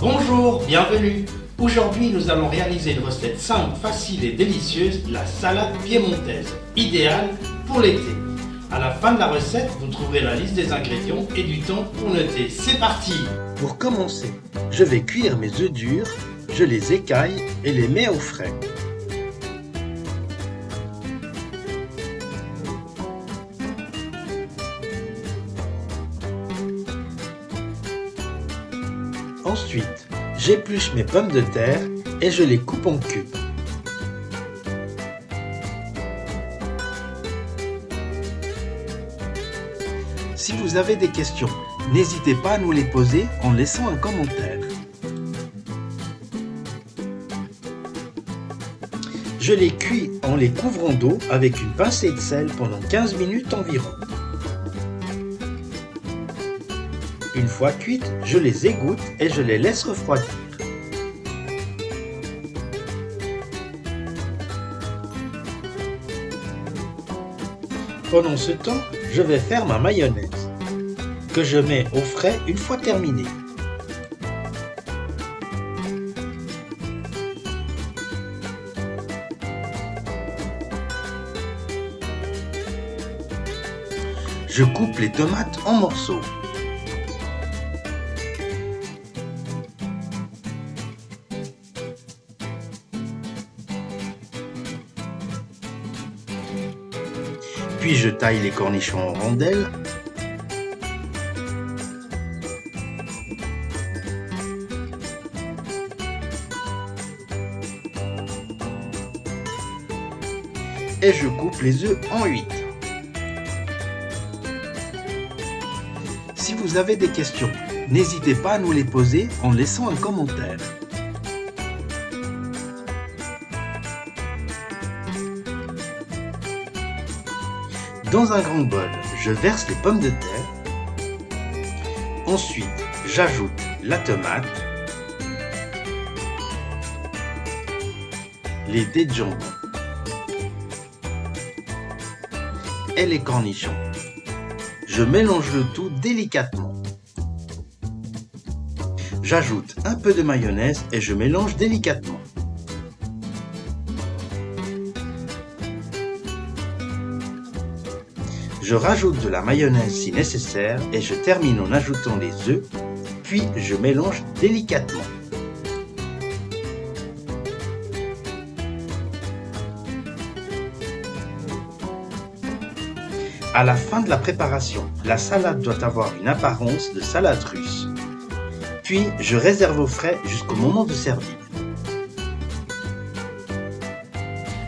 Bonjour, bienvenue. Aujourd'hui, nous allons réaliser une recette simple, facile et délicieuse, la salade piémontaise, idéale pour l'été. À la fin de la recette, vous trouverez la liste des ingrédients et du temps pour noter. C'est parti! Pour commencer, je vais cuire mes œufs durs, je les écaille et les mets au frais. Ensuite, j'épluche mes pommes de terre et je les coupe en cubes. Si vous avez des questions, n'hésitez pas à nous les poser en laissant un commentaire. Je les cuis en les couvrant d'eau avec une pincée de sel pendant 15 minutes environ. Une fois cuites, je les égoutte et je les laisse refroidir. Pendant ce temps, je vais faire ma mayonnaise, que je mets au frais une fois terminée. Je coupe les tomates en morceaux. Puis je taille les cornichons en rondelles. Et je coupe les œufs en 8. Si vous avez des questions, n'hésitez pas à nous les poser en laissant un commentaire. Dans un grand bol, je verse les pommes de terre. Ensuite, j'ajoute la tomate, les dés de jambon et les cornichons. Je mélange le tout délicatement. J'ajoute un peu de mayonnaise et je mélange délicatement. Je rajoute de la mayonnaise si nécessaire et je termine en ajoutant les œufs, puis je mélange délicatement. À la fin de la préparation, la salade doit avoir une apparence de salade russe. Puis je réserve au frais jusqu'au moment de servir.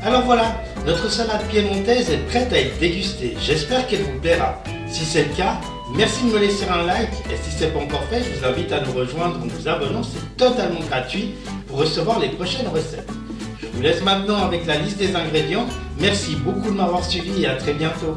Alors voilà, notre salade piémontaise est prête à être dégustée. J'espère qu'elle vous plaira. Si c'est le cas, merci de me laisser un like et si ce n'est pas encore fait, je vous invite à nous rejoindre en vous abonnant, c'est totalement gratuit pour recevoir les prochaines recettes. Je vous laisse maintenant avec la liste des ingrédients. Merci beaucoup de m'avoir suivi et à très bientôt.